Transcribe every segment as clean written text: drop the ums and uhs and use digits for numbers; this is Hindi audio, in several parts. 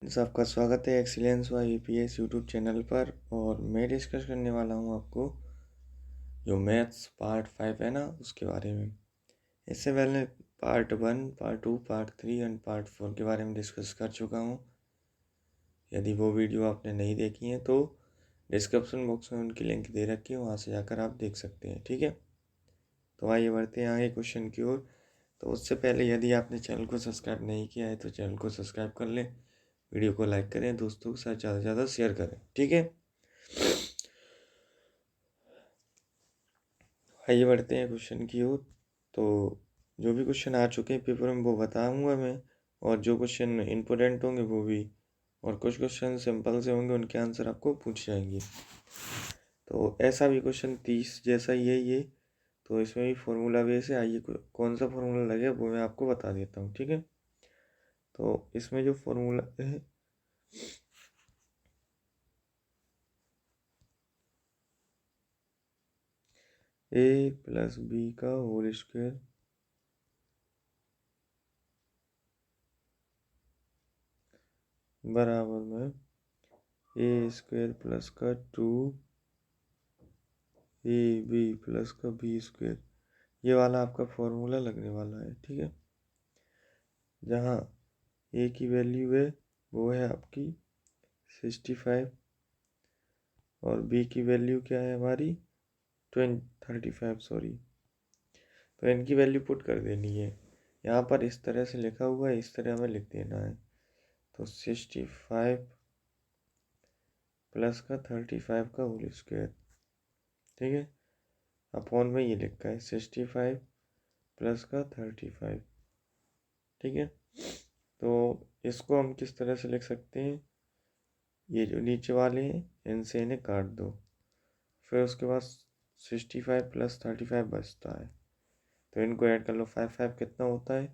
सबका स्वागत है एक्सीलेंस व ईपीएस यूट्यूब चैनल पर। और मैं डिस्कस करने वाला हूँ आपको जो मैथ्स पार्ट 5 है ना उसके बारे में। इससे पहले part 1, part 2, part 3 and part 4 के बारे में डिस्कस कर चुका हूँ। यदि वो वीडियो आपने नहीं देखी है तो डिस्क्रिप्शन बॉक्स में उनकी लिंक दे रखी है, वहाँ से जाकर आप देख सकते हैं। ठीक है, तो आइए बढ़ते हैं आगे क्वेश्चन की ओर। तो उससे पहले यदि आपने चैनल को सब्सक्राइब नहीं किया है तो चैनल को सब्सक्राइब कर लें, वीडियो को लाइक करें, दोस्तों के साथ ज़्यादा से ज़्यादा शेयर करें। ठीक है, आइए बढ़ते हैं क्वेश्चन की ओर। तो जो भी क्वेश्चन आ चुके हैं पेपर में वो बताऊंगा मैं, और जो क्वेश्चन इम्पोर्टेंट होंगे वो भी, और कुछ क्वेश्चन सिंपल से होंगे उनके आंसर आपको पूछ जाएंगे। तो ऐसा भी क्वेश्चन 30 जैसा ही है ये, तो इसमें भी फॉर्मूला बेस है। आइए कौन सा फॉर्मूला लगे वो मैं आपको बता देता हूँ। ठीक है, तो इसमें जो फॉर्मूला है a+b का होल स्क्वायर बराबर में a² प्लस का 2ab प्लस का b², ये वाला आपका फॉर्मूला लगने वाला है। ठीक है, जहाँ a की वैल्यू है वो है आपकी 65 और b की वैल्यू क्या है हमारी 35 सॉरी। तो इनकी वैल्यू पुट कर देनी है। यहाँ पर इस तरह से लिखा हुआ है, इस तरह हमें लिख देना है। तो 65 प्लस का 35 का होल स्क्वायर, ठीक है, अपॉन में ये लिखा है 65 प्लस का 35। ठीक है, तो इसको हम किस तरह से लिख सकते हैं, ये जो नीचे वाले हैं इनसे इन्हें काट दो, फिर उसके बाद 65 प्लस 35 बचता है, तो इनको ऐड कर लो। 5 5 कितना होता है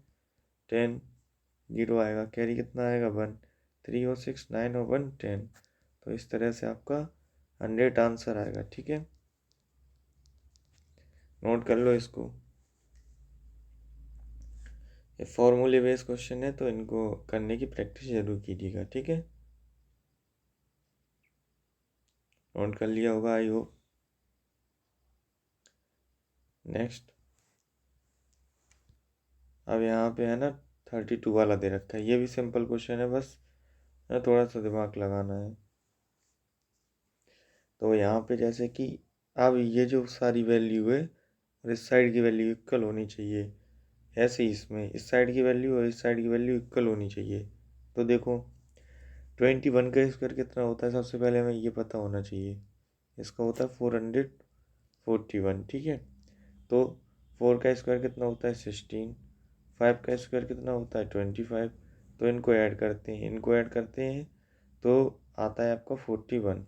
10, 0 आएगा, कैरी कितना आएगा 1, 3 और 6 9 और 1 10। तो इस तरह से आपका 100 आंसर आएगा। ठीक है, नोट कर लो इसको। ये फॉर्मूले बेस्ड क्वेश्चन है तो इनको करने की प्रैक्टिस जरूर कीजिएगा। ठीक है, नोट कर लिया होगा आई होप। नेक्स्ट, अब यहाँ पे है ना 32 वाला दे रखा है। ये भी सिंपल क्वेश्चन है, बस थोड़ा सा दिमाग लगाना है। तो यहाँ पे जैसे कि अब ये जो सारी वैल्यू है और इस साइड की वैल्यू इक्वल होनी चाहिए, ऐसे ही इसमें इस साइड की वैल्यू और इस साइड की वैल्यू इक्वल होनी चाहिए। तो देखो 21 का स्क्वायर कितना होता है, सबसे पहले हमें ये पता होना चाहिए। इसका होता है 441। ठीक है, तो 4 का स्क्वायर कितना होता है 16, 5 का स्क्वायर कितना होता है 25। तो इनको ऐड करते हैं, तो आता है आपका 41।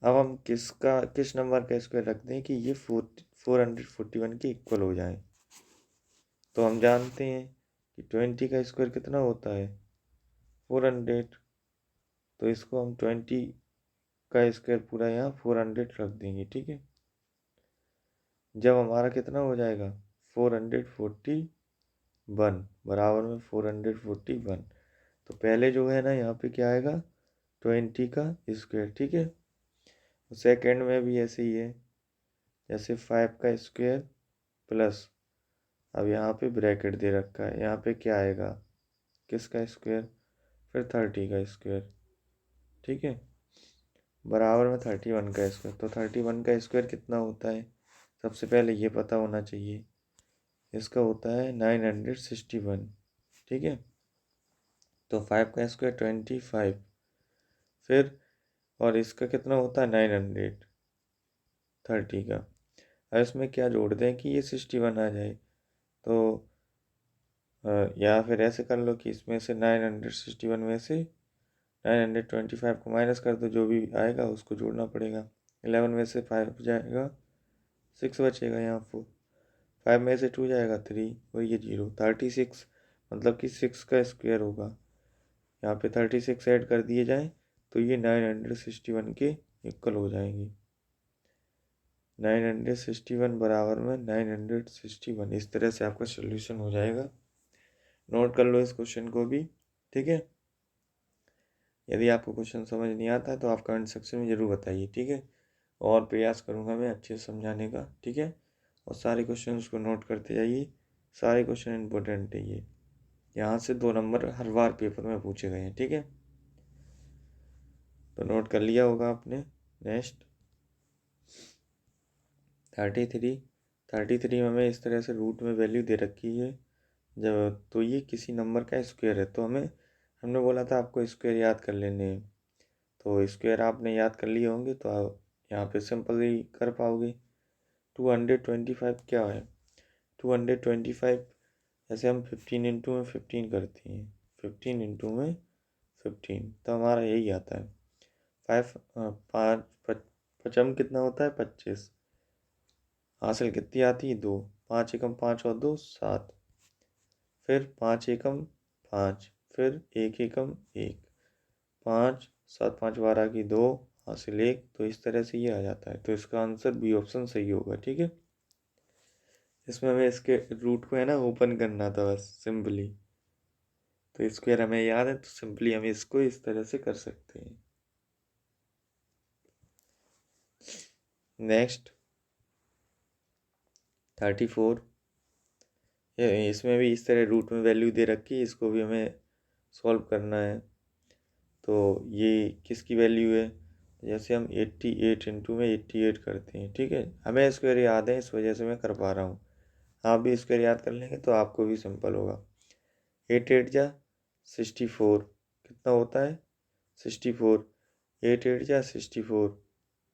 अब हम किस नंबर का स्क्वायर रखते हैं कि ये 441 के इक्वल हो जाए। तो हम जानते हैं कि 20 का स्क्वायर कितना होता है 400, तो इसको हम 20 का स्क्वायर पूरा यहाँ 400 रख देंगे। ठीक है, जब हमारा कितना हो जाएगा 441 बराबर में 441, तो पहले जो है ना यहाँ पे क्या आएगा 20 का स्क्वायर। ठीक है, सेकेंड में भी ऐसे ही है, जैसे 5 का स्क्वायर प्लस, अब यहाँ पे ब्रैकेट दे रखा है, यहाँ पे क्या आएगा किसका स्क्वायर, फिर 30 का स्क्वायर। ठीक है, बराबर में 31 का स्क्वायर। तो 31 का स्क्वायर कितना होता है, सबसे पहले ये पता होना चाहिए। इसका होता है 961। ठीक है, तो 5 का स्क्वायर 25, फिर और इसका कितना होता है 930 का। अब इसमें क्या जोड़ दें कि ये 61 आ जाए, तो या फिर ऐसे कर लो कि इसमें से 961 में से 925 को माइनस कर दो, जो भी आएगा उसको जोड़ना पड़ेगा। 11 में से 5 जाएगा, 6 बचेगा, यहाँ 4, 5 में से 2 जाएगा 3 और ये 0, 36, मतलब कि 6 का स्क्वायर होगा। यहाँ पे 36 ऐड कर दिए जाए तो ये 961 के इक्वल हो जाएंगे। 961 बराबर में 961, इस तरह से आपका सोल्यूशन हो जाएगा। नोट कर लो इस क्वेश्चन को भी। ठीक है, यदि आपको क्वेश्चन समझ नहीं आता है तो आप कमेंट सेक्शन में ज़रूर बताइए, ठीक है। और प्रयास करूँगा मैं अच्छे से समझाने का, ठीक है। और सारे क्वेश्चन को नोट करते जाइए, सारे क्वेश्चन इंपॉर्टेंट है ये। यहाँ से 2 नंबर हर बार पेपर में पूछे गए हैं, ठीक है। तो नोट कर लिया होगा आपने। नेक्स्ट 33 में हमें इस तरह से रूट में वैल्यू दे रखी है। जब तो ये किसी नंबर का स्क्वायर है, तो हमने बोला था आपको स्क्वायर याद कर लेने हैं। तो स्क्वायर आपने याद कर लिए होंगे तो आप यहाँ पे सिंपली कर पाओगे। 225 क्या है? 225 ऐसे हम 15 इंटू में 15 करते हैं, 15 इंटू में 15, तो हमारा यही आता है 5 कितना होता है? 25। हासिल कितनी आती है? 2। 5 एकम 5 और 2 7, फिर 5 एकम 5, फिर 1 एकम 1, 5 7 5 12 की 2, हासिल 1। तो इस तरह से ये आ जाता है। तो इसका आंसर बी ऑप्शन सही होगा, ठीक है। इसमें हमें इसके रूट को है ना ओपन करना था बस सिंपली। तो स्क्वायर हमें याद है, तो सिंपली हम इसको इस तरह से कर सकते हैं। नेक्स्ट 34, इसमें भी इस तरह रूट में वैल्यू दे रखी है, इसको भी हमें सॉल्व करना है। तो ये किसकी वैल्यू है? जैसे हम 88 इंटू में 88 करते हैं, ठीक है। हमें स्क्वायर याद है, इस वजह से मैं कर पा रहा हूँ। आप भी स्क्वायर याद कर लेंगे तो आपको भी सिंपल होगा। 8 8 जा 64 कितना होता है? 64। 8 8 जा 64,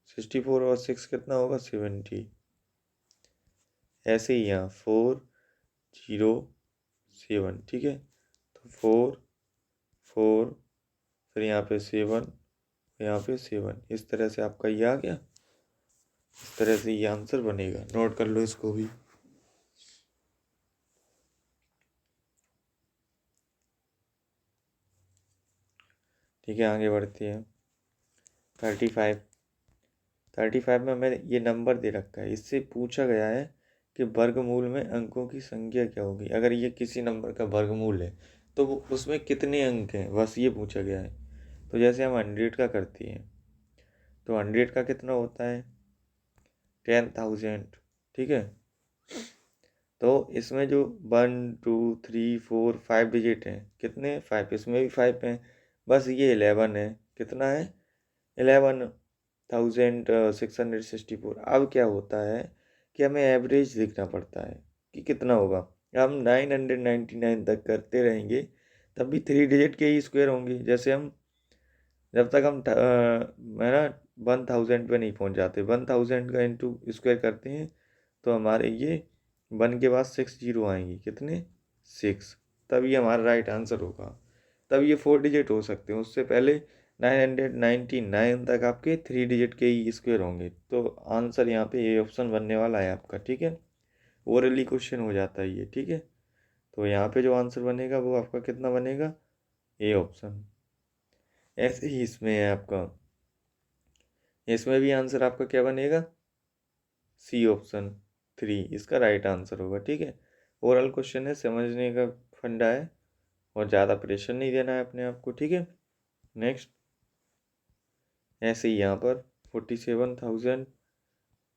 64 और 6 कितना होगा? 70। ऐसे ही यहाँ 4 0 7, ठीक है। तो 4 4, फिर यहाँ पे 7, यहाँ पे 7, इस तरह से आपका ये आ गया। इस तरह से ये आंसर बनेगा, नोट कर लो इसको भी। ठीक है, आगे बढ़ते हैं। 35 में हमें ये नंबर दे रखा है, इससे पूछा गया है कि वर्गमूल में अंकों की संख्या क्या होगी। अगर ये किसी नंबर का वर्गमूल है तो वो उसमें कितने अंक हैं, बस ये पूछा गया है। तो जैसे हम 100 का करते हैं, तो 100 का कितना होता है? 10,000, ठीक है। तो इसमें जो 1 2 3 4 5 डिजिट हैं, कितने? 5। इसमें भी 5 हैं, बस ये 11 है। कितना है? 11,664। अब क्या होता है कि हमें एवरेज देखना पड़ता है कि कितना होगा। हम 999 तक करते रहेंगे तब भी 3 डिजिट के ही स्क्वायर होंगे। जैसे हम जब तक हम है ना 1000 पे नहीं पहुंच जाते, 1000 का इंटू स्क्वायर करते हैं तो हमारे ये 1 के बाद 6 जीरो आएंगे। कितने? 6। तब ये हमारा राइट आंसर होगा। तब ये 4 डिजिट हो सकते हैं, उससे पहले 999 तक आपके 3 डिजिट के ही स्क्वायर होंगे। तो आंसर यहाँ पे ए ऑप्शन बनने वाला है आपका, ठीक है। ओरली क्वेश्चन हो जाता है ये, ठीक है। तो यहाँ पे जो आंसर बनेगा वो आपका कितना बनेगा? A option. ऐसे ही इसमें है आपका, इसमें भी आंसर आपका क्या बनेगा? सी ऑप्शन 3 इसका राइट आंसर होगा, ठीक है। ओरल क्वेश्चन है, समझने का फंडा है और ज़्यादा प्रेशर नहीं देना है अपने आप को, ठीक है। नेक्स्ट ऐसे ही यहाँ पर 47,000,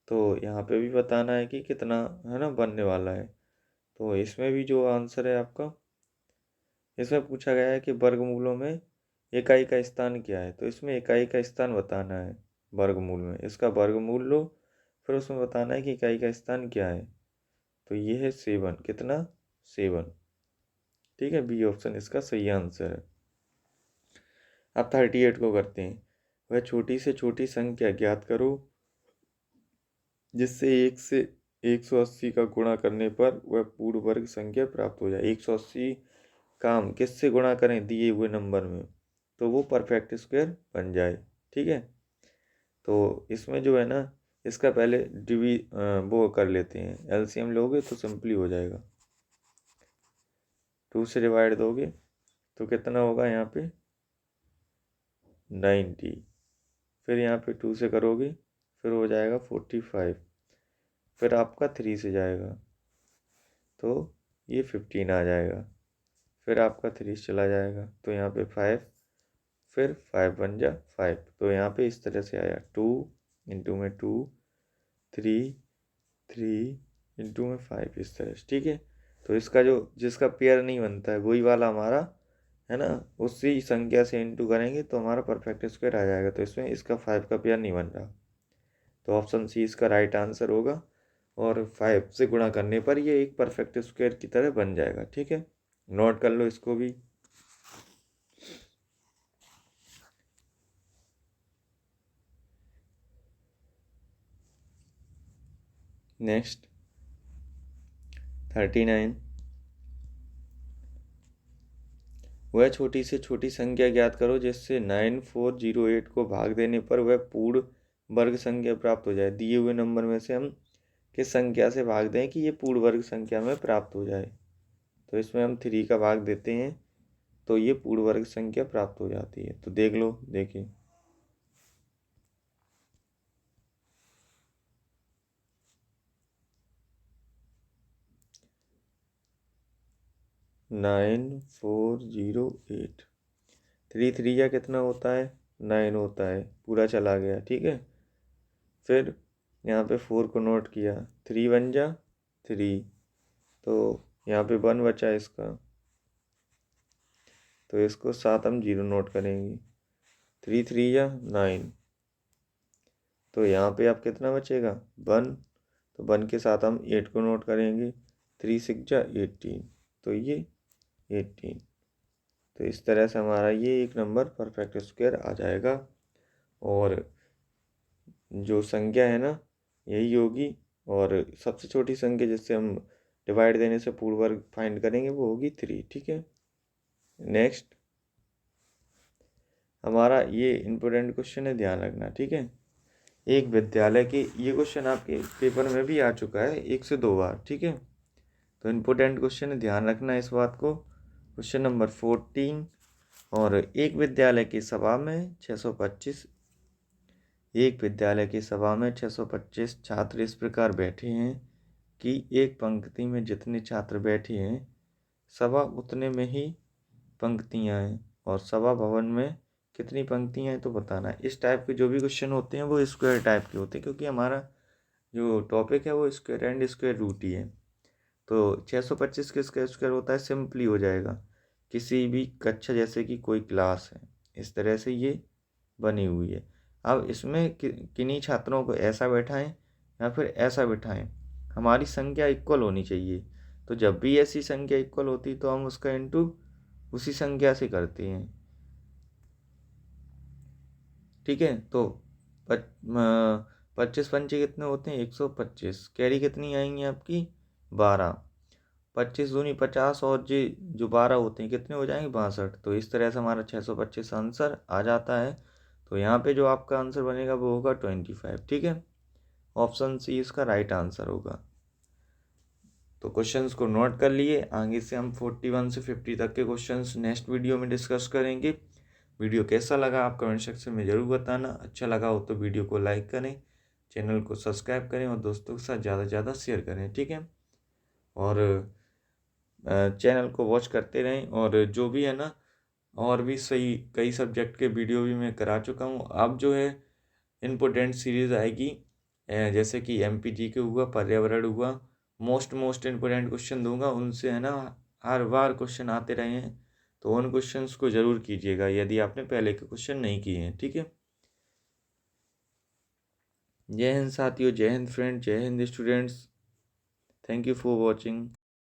तो यहाँ पे भी बताना है कि कितना है ना बनने वाला है। तो इसमें भी जो आंसर है आपका, इसमें पूछा गया है कि वर्गमूलों में इकाई का स्थान क्या है। तो इसमें इकाई का स्थान बताना है वर्गमूल में, इसका वर्गमूल लो, फिर उसमें बताना है कि इकाई का स्थान क्या है। तो ये है 7। कितना? 7, ठीक है। बी ऑप्शन इसका सही आंसर है। अब 38 को करते हैं। वह छोटी से छोटी संख्या ज्ञात करो जिससे 1 से 180 का गुणा करने पर वह पूर्ण वर्ग संख्या प्राप्त हो जाए। 180 का हम किससे गुणा करें दिए हुए नंबर में, तो वो परफेक्ट स्क्वायर बन जाए, ठीक है। तो इसमें जो है ना, इसका पहले वो कर लेते हैं, एलसीएम लोगे तो सिंपली हो जाएगा। 2 से डिवाइड दोगे तो कितना होगा यहाँ पे? 90। फिर यहाँ पे 2 से करोगे फिर हो जाएगा 45। फिर आपका 3 से जाएगा तो ये 15 आ जाएगा। फिर आपका 3 चला जाएगा तो यहाँ पे 5, फिर 5 बन जा 5। तो यहाँ पे इस तरह से आया 2 इंटू में 2, 3 इंटू में 5, इस तरह से। ठीक है, तो इसका जो जिसका पेयर नहीं बनता है वही वाला हमारा है ना, उसी संख्या से इंटू करेंगे तो हमारा परफेक्ट स्क्वायर आ जाएगा। तो इसमें इसका 5 का पेयर नहीं बन रहा, तो ऑप्शन सी इसका राइट आंसर होगा। और 5 से गुणा करने पर ये एक परफेक्ट स्क्वायर की तरह बन जाएगा। ठीक है, नोट कर लो इसको भी। नेक्स्ट 39, वह छोटी से छोटी संख्या ज्ञात करो जिससे 9408 को भाग देने पर वह पूर्ण वर्ग संख्या प्राप्त हो जाए। दिए हुए नंबर में से हम किस संख्या से भाग दें कि ये पूर्ण वर्ग संख्या में प्राप्त हो जाए। तो इसमें हम 3 का भाग देते हैं तो ये पूर्ण वर्ग संख्या प्राप्त हो जाती है। तो देख लो, देखिए 9408, 3 3 या कितना होता है 9 होता है, पूरा चला गया। ठीक है, फिर यहाँ पे 4 को नोट किया, 3 बन जा 3, तो यहाँ पे 1 बचा इसका, तो इसको 7 हम 0 नोट करेंगे। 3 3 या 9, तो यहाँ पे आप कितना बचेगा 1, तो 1 के साथ हम 8 को नोट करेंगे। 3 6 जा 18, तो ये 18। तो इस तरह से हमारा ये एक नंबर परफेक्ट स्क्वायर आ जाएगा। और जो संख्या है ना यही होगी, और सबसे छोटी संख्या जिससे हम डिवाइड देने से पूर्ण वर्ग फाइंड करेंगे वो होगी 3। ठीक है, नेक्स्ट हमारा ये इम्पोर्टेंट क्वेश्चन है, ध्यान रखना। ठीक है, एक विद्यालय के, ये क्वेश्चन आपके पेपर में भी आ चुका है 1 से 2 बार। ठीक है, तो इम्पोर्टेंट क्वेश्चन है, ध्यान रखना इस बात को। क्वेश्चन नंबर 14, और एक विद्यालय की सभा में 625, एक विद्यालय की सभा में 625 छात्र इस प्रकार बैठे हैं कि एक पंक्ति में जितने छात्र बैठे हैं सभा उतने में ही पंक्तियां हैं, और सभा भवन में कितनी पंक्तियां हैं तो बताना है। इस टाइप के जो भी क्वेश्चन होते हैं वो स्क्वायर टाइप के होते हैं, क्योंकि हमारा जो टॉपिक है वो स्क्वायर एंड स्क्वायर रूट ही है। तो 625 किसका स्क्वायर होता है, सिंपली हो जाएगा किसी भी कक्षा, जैसे कि कोई क्लास है, इस तरह से ये बनी हुई है। अब इसमें किन्हीं छात्रों को ऐसा बैठाएं या फिर ऐसा बैठाएं, हमारी संख्या इक्वल होनी चाहिए। तो जब भी ऐसी संख्या इक्वल होती तो हम उसका इंटू उसी संख्या से करते हैं। ठीक है, तो 25 पंचे कितने होते हैं 125, कैरी कितनी आएंगी आपकी 12, 25 दूनी 50, और जो 12 होते हैं कितने हो जाएंगे 62। तो इस तरह से हमारा 625 आंसर आ जाता है। तो यहाँ पे जो आपका आंसर बनेगा वो होगा 25। ठीक है, ऑप्शन सी इसका राइट आंसर होगा। तो क्वेश्चंस को नोट कर लिए, आगे से हम 41 से 50 तक के क्वेश्चंस नेक्स्ट वीडियो में डिस्कस करेंगे। वीडियो कैसा लगा आप कमेंट सेक्शन में ज़रूर बताना। अच्छा लगा हो तो वीडियो को लाइक करें, चैनल को सब्सक्राइब करें और दोस्तों के साथ ज़्यादा से ज़्यादा शेयर करें। ठीक है, और चैनल को वॉच करते रहें। और जो भी है ना, और भी सही कई सब्जेक्ट के वीडियो भी मैं करा चुका हूँ। अब जो है इम्पोर्टेंट सीरीज़ आएगी, जैसे कि MPGK हुआ, पर्यावरण हुआ, मोस्ट इम्पोर्टेंट क्वेश्चन दूंगा, उनसे है ना हर बार क्वेश्चन आते रहे हैं, तो उन क्वेश्चंस को ज़रूर कीजिएगा यदि आपने पहले के क्वेश्चन नहीं किए हैं। ठीक है, जय हिंद साथियों, जय हिंद फ्रेंड, जय Hind students, thank you for watching.